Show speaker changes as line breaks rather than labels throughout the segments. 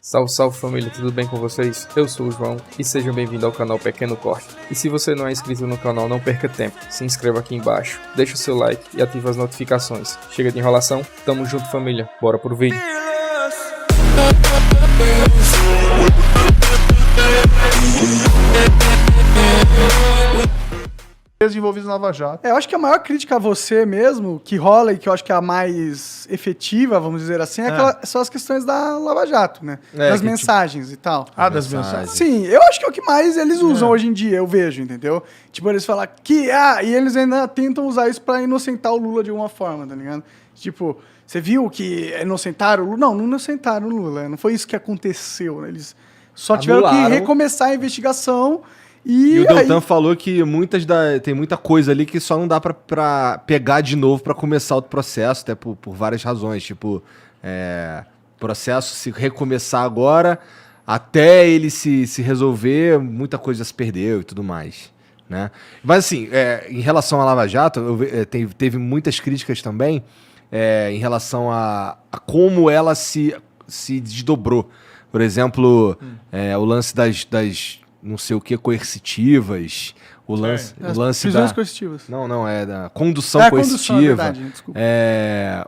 Salve, salve família, tudo bem com vocês? Eu sou o João e sejam bem-vindos ao canal Pequeno Corte. E se você não é inscrito no canal, não perca tempo, se inscreva aqui embaixo, deixa o seu like e ative as notificações. Chega de enrolação, tamo junto família, bora pro vídeo.
Envolvidos na Lava Jato.
Eu acho que a maior crítica a você mesmo, que rola e que eu acho que é a mais efetiva, vamos dizer assim, são as questões da Lava Jato, né? Das mensagens e tal.
Das mensagens.
Sim, eu acho que é o que mais eles usam hoje em dia, eu vejo, entendeu? Tipo, eles falam que, e eles ainda tentam usar isso pra inocentar o Lula de alguma forma, tá ligado? Tipo, você viu que inocentaram o Lula? Não inocentaram o Lula, não foi isso que aconteceu, né? Eles só tiveram que recomeçar a investigação.
E o Deltan falou que tem muita coisa ali que só não dá pra pegar de novo pra começar outro processo, até por várias razões. Tipo, processo se recomeçar agora, até ele se resolver, muita coisa se perdeu e tudo mais, né? Mas assim, em relação à Lava Jato, teve muitas críticas também em relação a como ela se desdobrou. Por exemplo, o lance das não sei o que, coercitivas, o lance
prisões coercitivas.
Não, é da condução coercitiva.
É verdade, desculpa.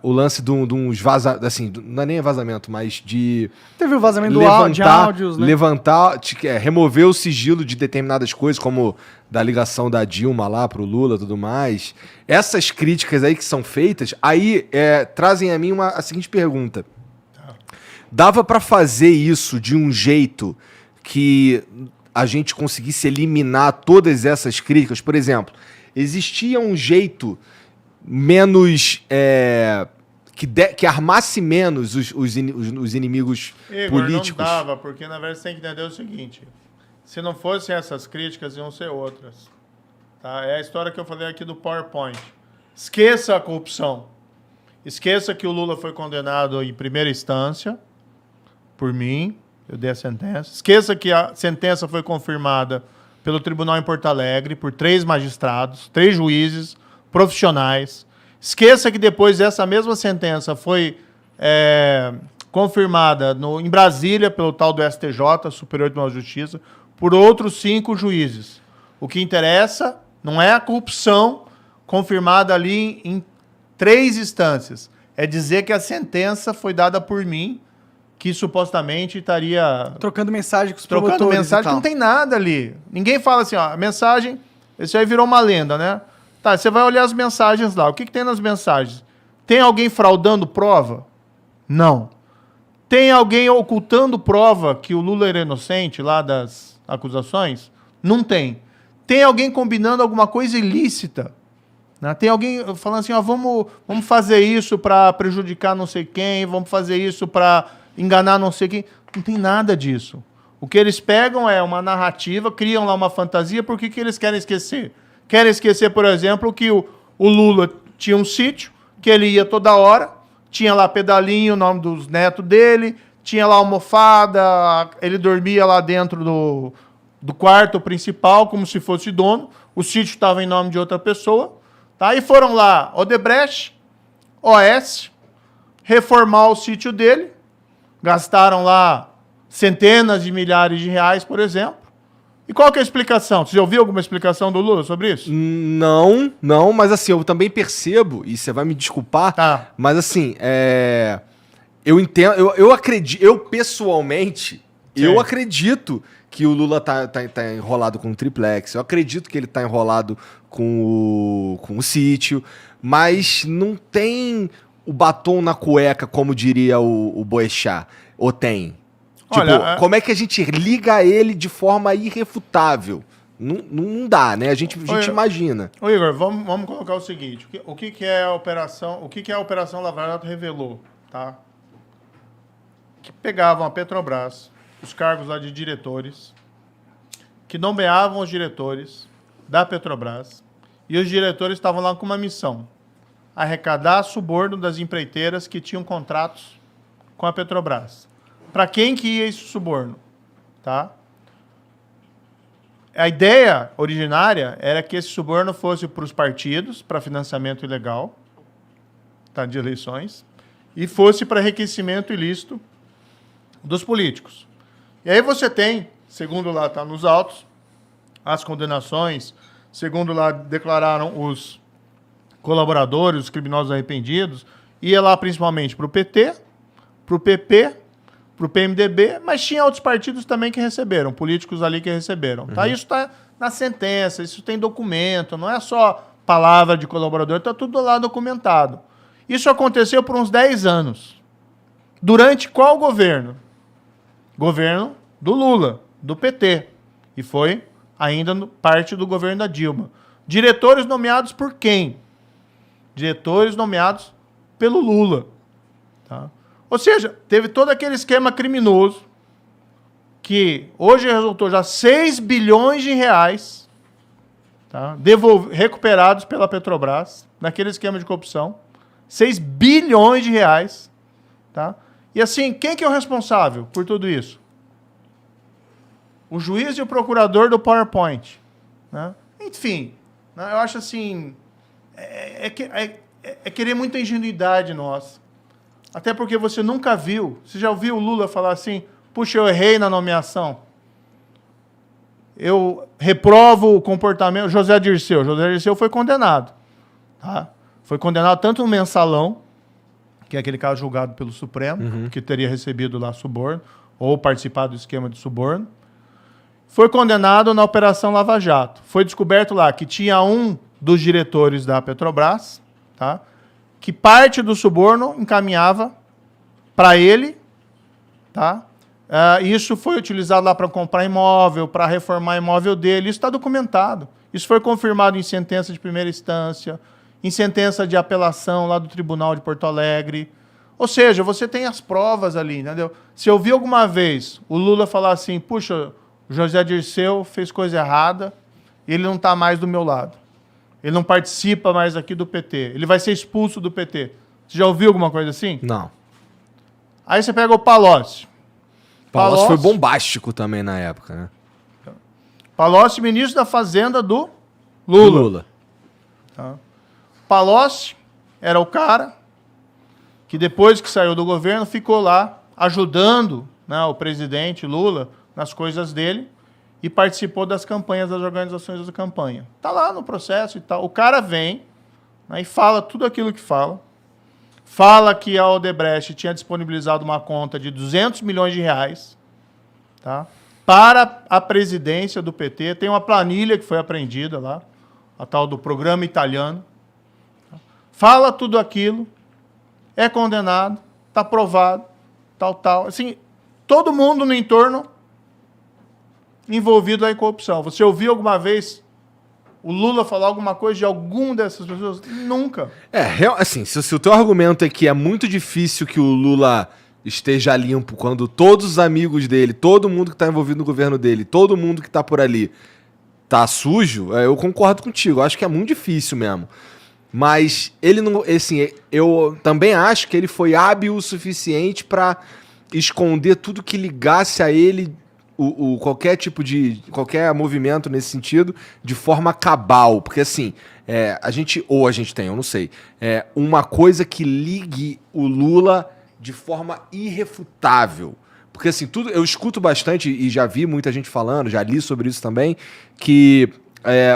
O lance de uns vazamentos, assim, não é nem vazamento, mas de...
Teve o vazamento de áudios, né?
Remover o sigilo de determinadas coisas, como da ligação da Dilma lá pro Lula e tudo mais. Essas críticas aí que são feitas, aí trazem a mim a seguinte pergunta. Dava pra fazer isso de um jeito que a gente conseguisse eliminar todas essas críticas? Por exemplo, existia um jeito menos... que armasse menos os inimigos políticos?
Não dava, porque na verdade você tem que entender o seguinte: se não fossem essas críticas, iam ser outras. Tá? É a história que eu falei aqui do PowerPoint. Esqueça a corrupção. Esqueça que o Lula foi condenado em primeira instância por mim. Eu dei a sentença. Esqueça que a sentença foi confirmada pelo tribunal em Porto Alegre por 3 magistrados, 3 juízes profissionais. Esqueça que depois essa mesma sentença foi confirmada em Brasília pelo tal do STJ, Superior Tribunal de Justiça, por outros 5 juízes. O que interessa não é a corrupção confirmada ali em 3 instâncias. É dizer que a sentença foi dada por mim, que supostamente estaria...
Trocando mensagem com os promotores.
Trocando mensagem, que não tem nada ali. Ninguém fala assim, a mensagem... Isso aí virou uma lenda, né? Tá, você vai olhar as mensagens lá. O que tem nas mensagens? Tem alguém fraudando prova? Não. Tem alguém ocultando prova que o Lula era inocente lá das acusações? Não tem. Tem alguém combinando alguma coisa ilícita? Né? Tem alguém falando assim, vamos fazer isso para prejudicar não sei quem, vamos fazer isso para enganar não sei quem. Não tem nada disso. O que eles pegam é uma narrativa, criam lá uma fantasia. Por que eles querem esquecer? Querem esquecer, por exemplo, que o Lula tinha um sítio, que ele ia toda hora, tinha lá pedalinho, o nome dos netos dele, tinha lá almofada, ele dormia lá dentro do quarto principal, como se fosse dono. O sítio estava em nome de outra pessoa. Tá? E foram lá Odebrecht, OS, reformar o sítio dele. Gastaram lá centenas de milhares de reais, por exemplo. E qual que é a explicação? Você já ouviu alguma explicação do Lula sobre isso?
Não, mas assim, eu também percebo, e você vai me desculpar, mas assim, eu entendo, eu acredito, eu pessoalmente, eu acredito que o Lula tá enrolado com o triplex, eu acredito que ele tá enrolado com o sítio, mas não tem o batom na cueca, como diria o Boechat, ou tem?
Olha,
tipo, como é que a gente liga ele de forma irrefutável? Não dá, né? A gente imagina.
Ô Igor, vamos colocar o seguinte: o que é a Operação Lava Jato revelou, tá? Que pegavam a Petrobras, os cargos lá de diretores, que nomeavam os diretores da Petrobras, e os diretores estavam lá com uma missão: arrecadar suborno das empreiteiras que tinham contratos com a Petrobras. Para quem que ia esse suborno? Tá? A ideia originária era que esse suborno fosse para os partidos, para financiamento ilegal, tá, de eleições, e fosse para enriquecimento ilícito dos políticos. E aí você tem, segundo lá está nos autos, as condenações, segundo lá declararam os colaboradores, os criminosos arrependidos, ia lá principalmente para o PT, para o PP, para o PMDB, mas tinha outros partidos também que receberam, políticos ali que receberam. Tá? Isso está na sentença, isso tem documento, não é só palavra de colaborador, está tudo lá documentado. Isso aconteceu por uns 10 anos. Durante qual governo? Governo do Lula, do PT. E foi ainda parte do governo da Dilma. Diretores nomeados por quem? Diretores nomeados pelo Lula. Tá? Ou seja, teve todo aquele esquema criminoso que hoje resultou já 6 bilhões de reais, tá? Recuperados pela Petrobras, naquele esquema de corrupção. 6 bilhões de reais. Tá? E assim, quem que é o responsável por tudo isso? O juiz e o procurador do PowerPoint. Né? Enfim, né? Eu acho assim... É querer muita ingenuidade nossa. Até porque você nunca viu. Você já ouviu o Lula falar assim, puxa, eu errei na nomeação. Eu reprovo o comportamento... José Dirceu foi condenado. Tá? Foi condenado tanto no mensalão, que é aquele caso julgado pelo Supremo, que teria recebido lá suborno, ou participado do esquema de suborno. Foi condenado na Operação Lava Jato. Foi descoberto lá que tinha um dos diretores da Petrobras, tá? Que parte do suborno encaminhava para ele, tá? Isso foi utilizado lá para comprar imóvel, para reformar imóvel dele. Isso está documentado. Isso foi confirmado em sentença de primeira instância, em sentença de apelação lá do Tribunal de Porto Alegre. Ou seja, você tem as provas ali, entendeu? Se eu vi alguma vez o Lula falar assim, puxa, o José Dirceu fez coisa errada, ele não está mais do meu lado. Ele não participa mais aqui do PT. Ele vai ser expulso do PT. Você já ouviu alguma coisa assim?
Não.
Aí você pega o Palocci.
Palocci foi bombástico também na época, né?
Palocci, ministro da Fazenda do Lula. Tá? Palocci era o cara que depois que saiu do governo ficou lá ajudando, né, o presidente Lula nas coisas dele e participou das campanhas, das organizações da campanha. Tá lá no processo e tal. O cara vem, né, e fala tudo aquilo que fala. Fala que a Odebrecht tinha disponibilizado uma conta de 200 milhões de reais, tá, para a presidência do PT. Tem uma planilha que foi apreendida lá, a tal do programa italiano. Fala tudo aquilo, é condenado, está provado, tal. Assim, todo mundo no entorno envolvido em corrupção. Você ouviu alguma vez o Lula falar alguma coisa de alguma dessas pessoas? Nunca.
Assim, se o teu argumento é que é muito difícil que o Lula esteja limpo quando todos os amigos dele, todo mundo que está envolvido no governo dele, todo mundo que está por ali tá sujo, eu concordo contigo. Eu acho que é muito difícil mesmo. Mas ele não... Assim, eu também acho que ele foi hábil o suficiente para esconder tudo que ligasse a ele qualquer tipo de... qualquer movimento nesse sentido de forma cabal. Porque assim, a gente tem, eu não sei, uma coisa que ligue o Lula de forma irrefutável. Porque assim, eu escuto bastante e já vi muita gente falando, já li sobre isso também, que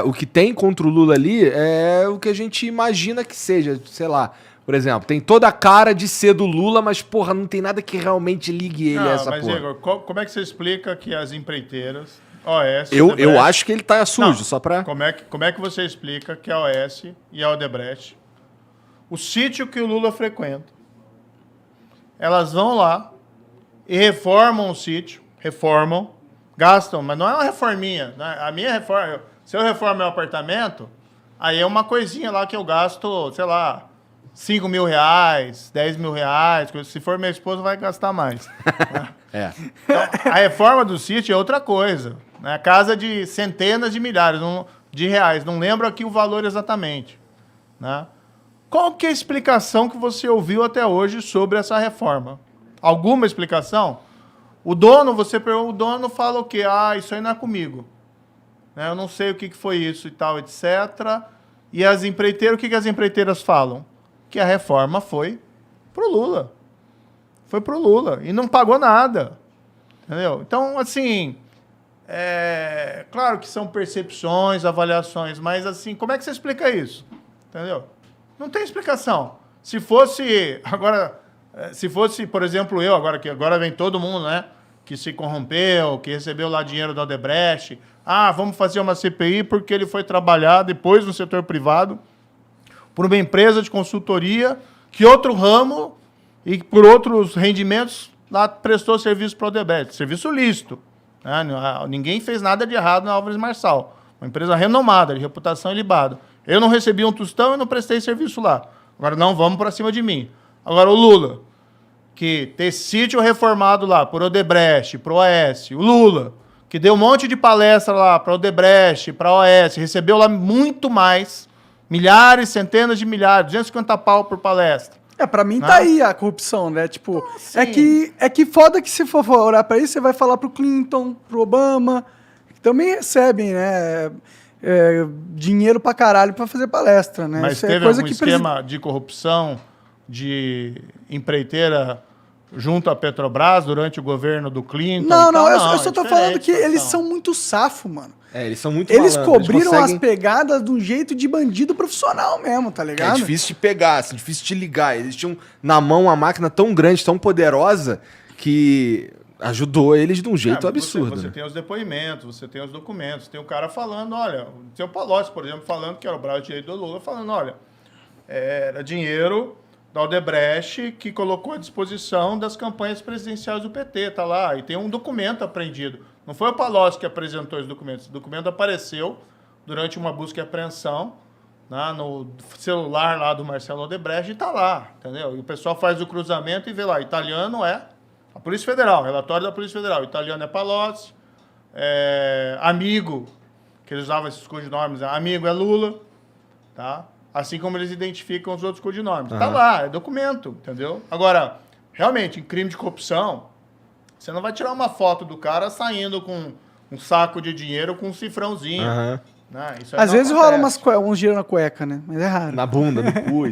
o que tem contra o Lula ali é o que a gente imagina que seja, sei lá. Por exemplo, tem toda a cara de ser do Lula, mas, porra, não tem nada que realmente ligue ele a essa porra.
Igor, como é que você explica que as empreiteiras, OAS...
Eu acho que ele tá sujo, só pra...
Como é que você explica que a OAS e a Odebrecht, o sítio que o Lula frequenta, elas vão lá e reformam o sítio, gastam, mas não é uma reforminha. Né? A minha reforma... Se eu reformo meu apartamento, aí é uma coisinha lá que eu gasto, sei lá, 5 mil reais, 10 mil reais. Se for minha esposa, vai gastar mais. Né? Então, a reforma do sítio é outra coisa. Né? Casa de centenas de milhares de reais. Não lembro aqui o valor exatamente. Né? Qual que é a explicação que você ouviu até hoje sobre essa reforma? Alguma explicação? O dono fala o quê? Isso aí não é comigo. Eu não sei o que foi isso e tal, etc. E as empreiteiras, o que as empreiteiras falam? Que a reforma foi pro Lula. Foi pro Lula. E não pagou nada. Entendeu? Então, assim, claro que são percepções, avaliações, mas assim, como é que você explica isso? Entendeu? Não tem explicação. Se fosse, por exemplo, eu, agora vem todo mundo, né? Que se corrompeu, que recebeu lá dinheiro da Odebrecht. Vamos fazer uma CPI porque ele foi trabalhar depois no setor privado por uma empresa de consultoria que outro ramo e por outros rendimentos lá prestou serviço para o Odebrecht. Serviço lícito. Né? Ninguém fez nada de errado na Álvares Marçal. Uma empresa renomada, de reputação ilibada. Eu não recebi um tostão e não prestei serviço lá. Agora não vamos para cima de mim. Agora o Lula, que tem sítio reformado lá por Odebrecht, pro OAS. O Lula, que deu um monte de palestra lá para Odebrecht, para OAS, recebeu lá muito mais, milhares, centenas de milhares, 250 pau por palestra.
Pra mim
Né?
tá aí a corrupção, né? Tipo,
Assim,
é que foda que se for olhar pra isso, você vai falar pro Clinton, pro Obama, que também recebem, né? Dinheiro pra caralho pra fazer palestra, né?
Mas
Isso
teve
coisa
algum
que
esquema de corrupção de empreiteira junto à Petrobras durante o governo do Clinton?
Não,
e
eu
tal?
só tô
diferente
falando que
a situação.
eles são muito safo, mano.
Eles são muito
Eles
malandros,
cobriram
conseguem-
as pegadas de um jeito de bandido profissional mesmo, tá
É
ligado?
difícil de pegar, assim, difícil de ligar. Eles tinham na mão uma máquina tão grande, tão poderosa, que ajudou eles de um jeito absurdo.
Você
né?
tem os depoimentos, você tem os documentos, tem o cara falando, olha, tem o Palocci, por exemplo, falando, que era o braço direito do Lula, falando, olha, era dinheiro da Odebrecht que colocou à disposição das campanhas presidenciais do PT, tá lá, e tem um documento apreendido. Não foi o Palocci que apresentou esse documento, esse documento apareceu durante uma busca e apreensão, né, no celular lá do Marcelo Odebrecht e tá lá, entendeu? E o pessoal faz o cruzamento e vê lá, italiano é a Polícia Federal, relatório da Polícia Federal, italiano é Palocci, amigo, que eles usavam esses codinomes, amigo é Lula, tá? Assim como eles identificam os outros codinomes. Tá lá, é documento, entendeu? Agora, realmente, em crime de corrupção, você não vai tirar uma foto do cara saindo com um saco de dinheiro com um cifrãozinho.
Aham.
Né? Isso aí
Às
não
vezes rola
acontece.
uns giros na cueca, né? Mas é raro.
Na bunda, no cu e